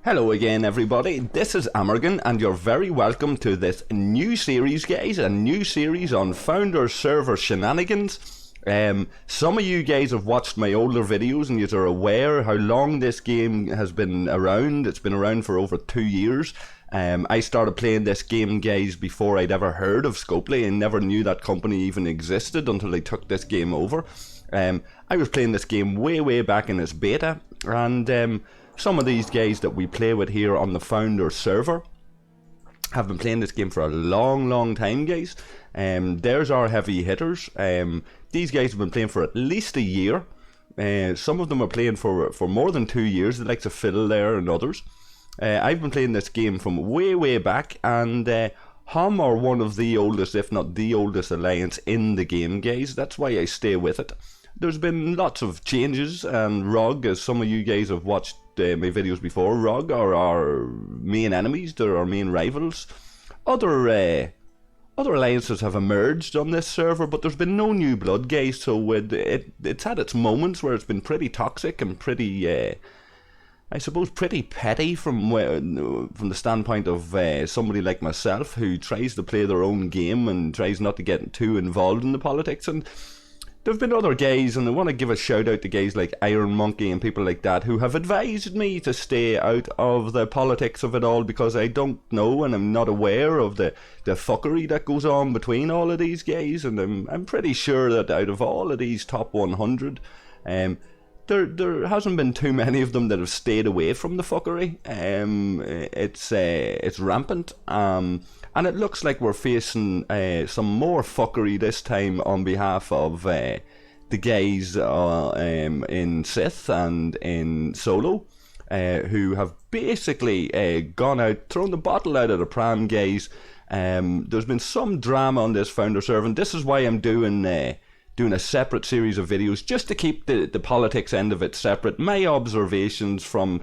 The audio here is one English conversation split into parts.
Hello again everybody, this is Amorgin and you're very welcome to this new series guys, a new series on Founder Server Shenanigans. Some of you guys have watched my older videos and you are aware how long this game has been around. It's been around for over 2 years. I started playing this game guys before I'd ever heard of Scopely and never knew that company even existed until they took this game over. I was playing this game way back in its beta, and some of these guys that we play with here on the Founder server have been playing this game for a long time guys. There's our heavy hitters. These guys have been playing for at least a year. Some of them are playing for more than 2 years, the likes of Fiddle there and others. I've been playing this game from way back, and Hum are one of the oldest, if not the oldest alliance in the game guys. That's why I stay with it. There's been lots of changes, and Rug, as some of you guys have watched my videos before, Rug are our main enemies, they're our main rivals. Other alliances have emerged on this server, but there's been no new blood guys, so it's had its moments where it's been pretty toxic and pretty, I suppose, pretty petty from the standpoint of somebody like myself who tries to play their own game and tries not to get too involved in the politics. And there have been other guys, and I want to give a shout out to guys like Iron Monkey and people like that who have advised me to stay out of the politics of it all, because I don't know and I'm not aware of the fuckery that goes on between all of these guys. And I'm pretty sure that out of all of these top 100, there hasn't been too many of them that have stayed away from the fuckery. It's rampant. And it looks like we're facing some more fuckery this time on behalf of the guys in Sith and in Solo, who have basically gone out, thrown the bottle out of the pram, guys. There's been some drama on this Founder server, and this is why I'm doing a separate series of videos, just to keep the politics end of it separate. My observations from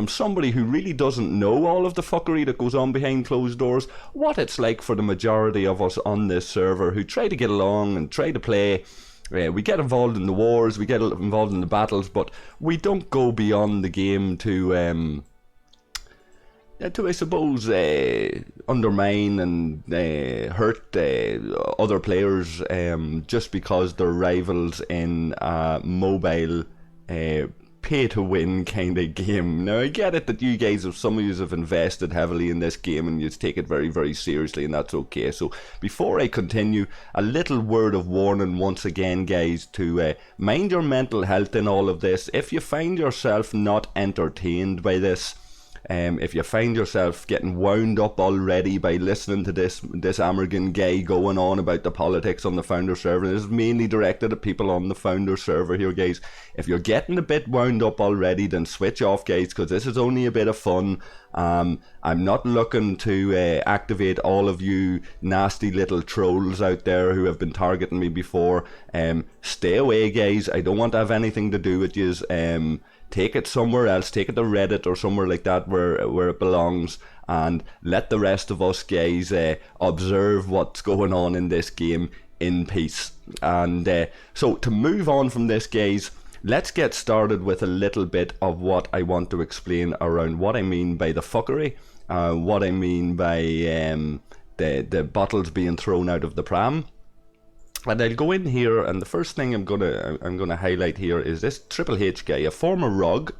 somebody who really doesn't know all of the fuckery that goes on behind closed doors, what it's like for the majority of us on this server who try to get along and try to play. We get involved in the wars, we get involved in the battles, but we don't go beyond the game to I suppose, undermine and hurt other players just because they're rivals in a mobile pay-to-win kind of game. Now, I get it that you guys, some of you have invested heavily in this game and you take it very seriously, and that's okay. So, before I continue, a little word of warning once again, guys, to mind your mental health in all of this. If you find yourself not entertained by this, if you find yourself getting wound up already by listening to this Amorgin guy going on about the politics on the Founder server, this is mainly directed at people on the Founder server here, guys. If you're getting a bit wound up already, then switch off, guys, because this is only a bit of fun. I'm not looking to activate all of you nasty little trolls out there who have been targeting me before. Stay away, guys. I don't want to have anything to do with yous. Take it somewhere else, take it to Reddit or somewhere like that where it belongs, and let the rest of us guys observe what's going on in this game in peace. And so to move on from this, guys, let's get started with a little bit of what I want to explain around what I mean by the fuckery, what I mean by the bottles being thrown out of the pram. And I'll go in here, and the first thing I'm gonna highlight here is this Triple H guy, a former Rug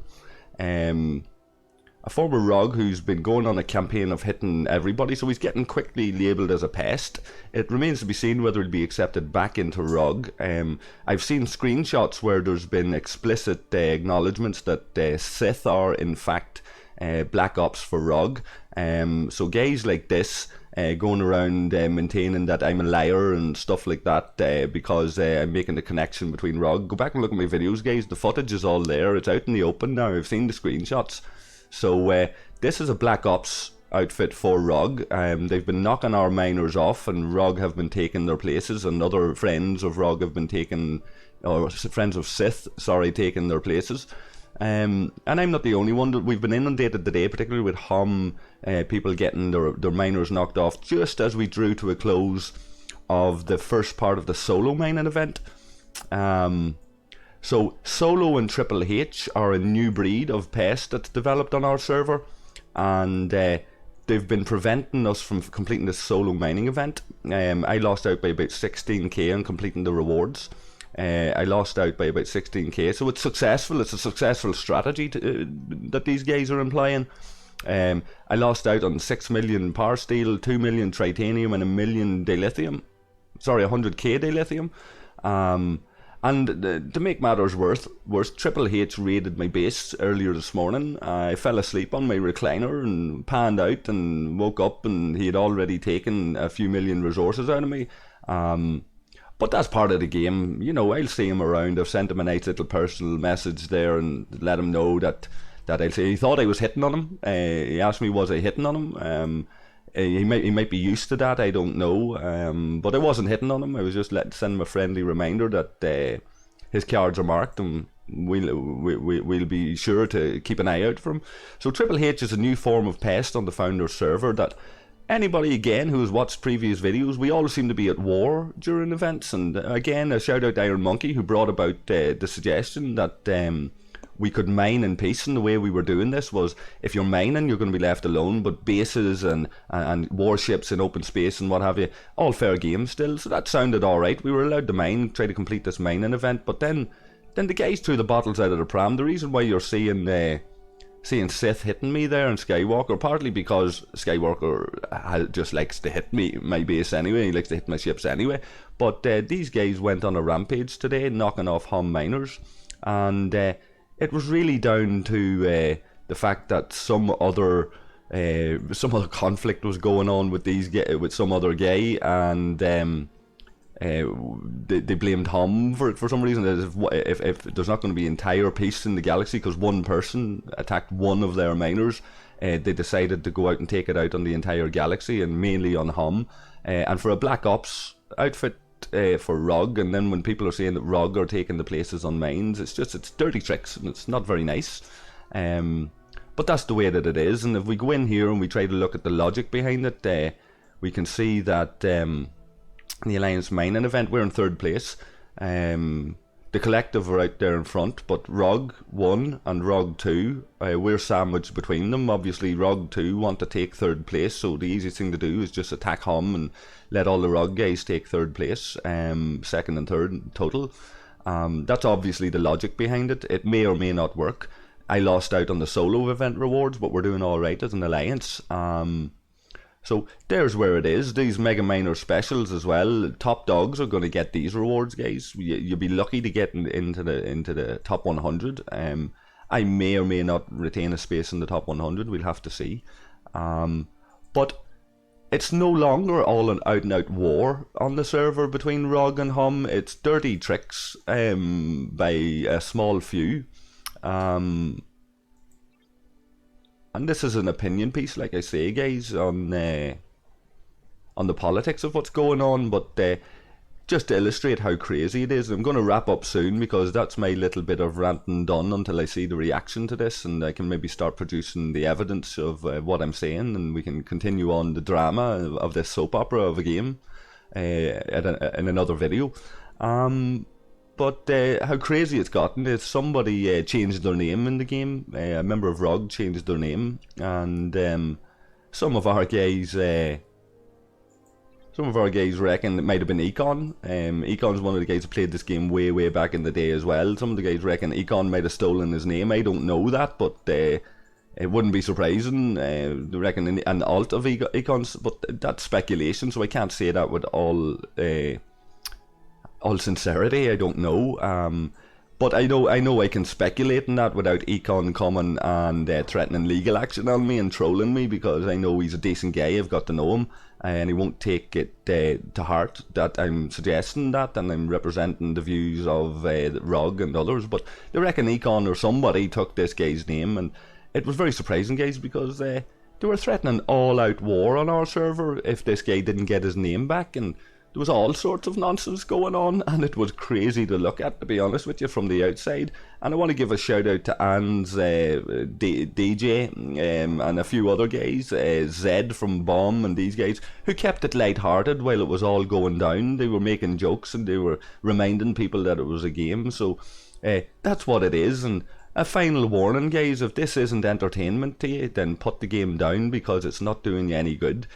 who's been going on a campaign of hitting everybody, so he's getting quickly labelled as a pest. It remains to be seen whether he'll be accepted back into Rug. I've seen screenshots where there's been explicit acknowledgements that Sith are in fact Black Ops for Rug. So guys like this going around maintaining that I'm a liar and stuff like that because I'm making the connection between Rug. Go back and look at my videos, guys. The footage is all there. It's out in the open now. I've seen the screenshots. So this is a Black Ops outfit for Rug. They've been knocking our miners off, and Rug have been taking their places, and other friends of Rug have been taking, or friends of Sith, sorry, taking their places. And I'm not the only one. We've been inundated today, particularly with Hum, people getting their miners knocked off just as we drew to a close of the first part of the solo mining event. So Solo and Triple H are a new breed of pest that's developed on our server, and they've been preventing us from completing this solo mining event. I lost out by about 16k on completing the rewards. I lost out by about 16k, so it's successful. It's a successful strategy that these guys are employing. I lost out on 6 million power steel, 2 million titanium, and 1 million dilithium. Sorry, 100k dilithium. And to make matters worse, Triple H raided my base earlier this morning. I fell asleep on my recliner and panned out and woke up, and he had already taken a few million resources out of me. But that's part of the game. You know, I'll see him around. I've sent him a nice little personal message there and let him know that I'll say he thought I was hitting on him. He asked me, was I hitting on him? He might be used to that, I don't know. But I wasn't hitting on him. I was just sending him a friendly reminder that his cards are marked, and we'll be sure to keep an eye out for him. So Triple H is a new form of pest on the Founders server that anybody, again, who has watched previous videos, we all seem to be at war during events. And again, a shout out to Iron Monkey, who brought about the suggestion that we could mine in peace. And the way we were doing this was, if you're mining, you're going to be left alone, but bases and warships in open space and what have you, all fair game still. So that sounded alright. We were allowed to mine, try to complete this mining event, but then the guys threw the bottles out of the pram. The reason why you're seeing Sith hitting me there and Skywalker, partly because Skywalker just likes to hit my base anyway. He likes to hit my ships anyway. But these guys went on a rampage today, knocking off hum miners, and it was really down to the fact that some other conflict was going on with some other guy, and they blamed hum for some reason. If there's not going to be entire peace in the galaxy because one person attacked one of their miners, they decided to go out and take it out on the entire galaxy, and mainly on hum. And for a Black Ops outfit, for ROG, and then when people are saying that ROG are taking the places on mines, it's dirty tricks, and it's not very nice. But that's the way that it is. And if we go in here and we try to look at the logic behind it, we can see that the Alliance mining event, we're in third place. The Collective are out there in front, but ROG 1 and ROG 2, we're sandwiched between them. Obviously ROG 2 want to take third place, so the easiest thing to do is just attack hum and let all the ROG guys take third place, second and third in total. That's obviously the logic behind it. It may or may not work. I lost out on the solo event rewards, but we're doing alright as an alliance. So there's where it is. These Mega Miner specials as well. Top dogs are going to get these rewards, guys. You'll be lucky to get into the top 100. I may or may not retain a space in the top 100. We'll have to see. But it's no longer all an out-and-out war on the server between ROG and hum. It's dirty tricks by a small few. And this is an opinion piece, like I say, guys, on the politics of what's going on, but just to illustrate how crazy it is. I'm going to wrap up soon, because that's my little bit of ranting done until I see the reaction to this, and I can maybe start producing the evidence of what I'm saying, and we can continue on the drama of this soap opera of a game in another video. But how crazy it's gotten is somebody changed their name in the game. A member of ROG changed their name, and some of our guys reckon it might have been Econ. Econ's one of the guys who played this game way back in the day as well. Some of the guys reckon Econ might have stolen his name. I don't know that, but it wouldn't be surprising. They reckon an alt of Econ's, but that's speculation, so I can't say that with all sincerity. I don't know, but I know I can speculate in that without Econ coming and threatening legal action on me and trolling me, because I know he's a decent guy. I've got to know him, and he won't take it to heart that I'm suggesting that, and I'm representing the views of ROG and others. But they reckon Econ or somebody took this guy's name, and it was very surprising, guys, because they were threatening all-out war on our server if this guy didn't get his name back, and there was all sorts of nonsense going on, and it was crazy to look at, to be honest with you, from the outside. And I want to give a shout out to Anne's DJ and a few other guys, Zed from Bomb and these guys, who kept it light-hearted while it was all going down. They were making jokes and they were reminding people that it was a game. So that's what it is. And a final warning, guys, if this isn't entertainment to you, then put the game down, because it's not doing you any good.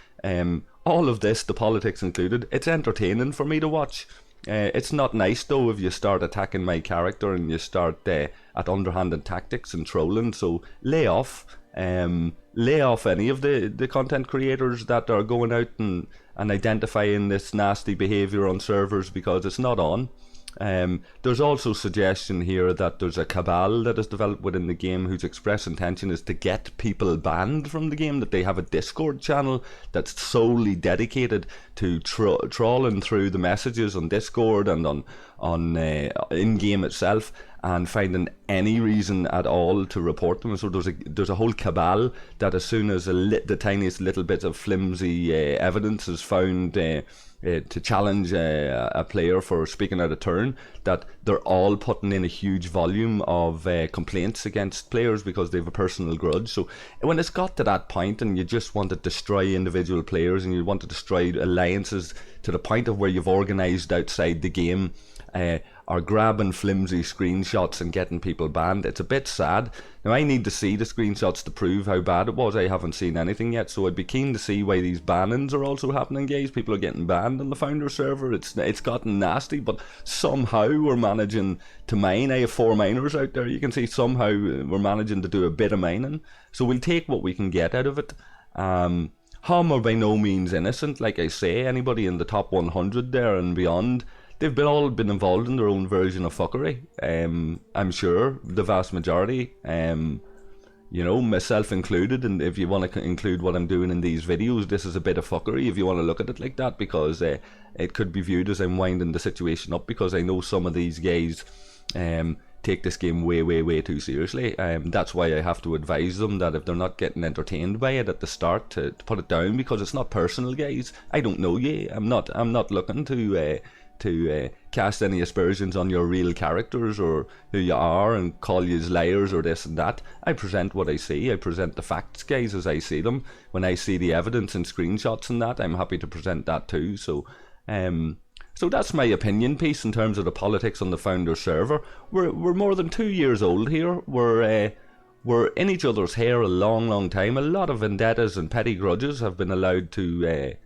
All of this, the politics included, it's entertaining for me to watch. It's not nice though if you start attacking my character and you start at underhanded tactics and trolling. So lay off any of the content creators that are going out and identifying this nasty behaviour on servers, because it's not on. There's also suggestion here that there's a cabal that is developed within the game whose express intention is to get people banned from the game, that they have a Discord channel that's solely dedicated to trawling through the messages on Discord and on in-game itself and finding any reason at all to report them. So there's a whole cabal that as soon as the tiniest little bit of flimsy evidence is found to challenge a player for speaking out of turn, that they're all putting in a huge volume of complaints against players because they have a personal grudge. So when it's got to that point and you just want to destroy individual players and you want to destroy alliances to the point of where you've organised outside the game, are grabbing flimsy screenshots and getting people banned, it's a bit sad. Now I need to see the screenshots to prove how bad it was. I haven't seen anything yet, so I'd be keen to see why these bannings are also happening, guys. People are getting banned on the Founder server. It's gotten nasty, but somehow we're managing to mine. I have 4 miners out there. You can see somehow we're managing to do a bit of mining, so we'll take what we can get out of it. Hum are by no means innocent. Like I say, anybody in the top 100 there and beyond, they've all been involved in their own version of fuckery. I'm sure the vast majority, myself included, and if you want to include what I'm doing in these videos, this is a bit of fuckery if you want to look at it like that, because it could be viewed as I'm winding the situation up, because I know some of these guys take this game way, way, way too seriously. That's why I have to advise them that if they're not getting entertained by it at the start, to put it down, because it's not personal, guys. I don't know you. I'm not looking to cast any aspersions on your real characters or who you are and call you liars or this and that. I present what I see. I present the facts, guys, as I see them. When I see the evidence and screenshots and that, I'm happy to present that too. So that's my opinion piece in terms of the politics on the Founder server. We're more than 2 years old here. We're in each other's hair a long, long time. A lot of vendettas and petty grudges have been allowed to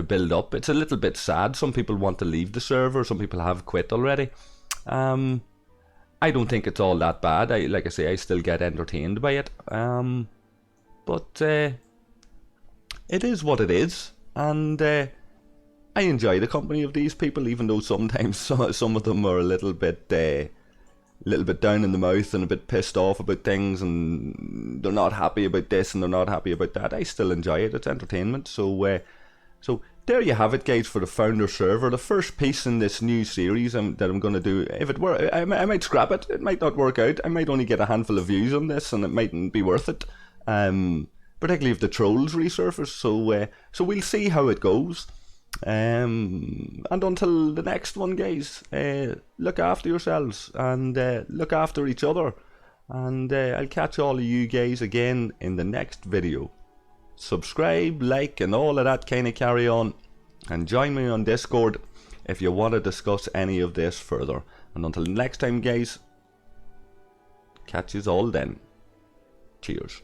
build up. It's a little bit sad. Some people want to leave the server. Some people have quit already. I don't think it's all that bad. Like I say, I still get entertained by it. But it is what it is, and I enjoy the company of these people, even though sometimes some of them are a little bit down in the mouth and a bit pissed off about things, and they're not happy about this and they're not happy about that. I still enjoy it. It's entertainment. So there you have it, guys, for the Founder server. The first piece in this new series that I'm going to do. If it were, I might scrap it. It might not work out. I might only get a handful of views on this, and it mightn't be worth it. Particularly if the trolls resurface. So we'll see how it goes. And until the next one, guys, look after yourselves and look after each other. And I'll catch all of you guys again in the next video. Subscribe, like, and all of that kind of carry on, and join me on Discord if you want to discuss any of this further. And until next time, guys, catch yous all then. Cheers.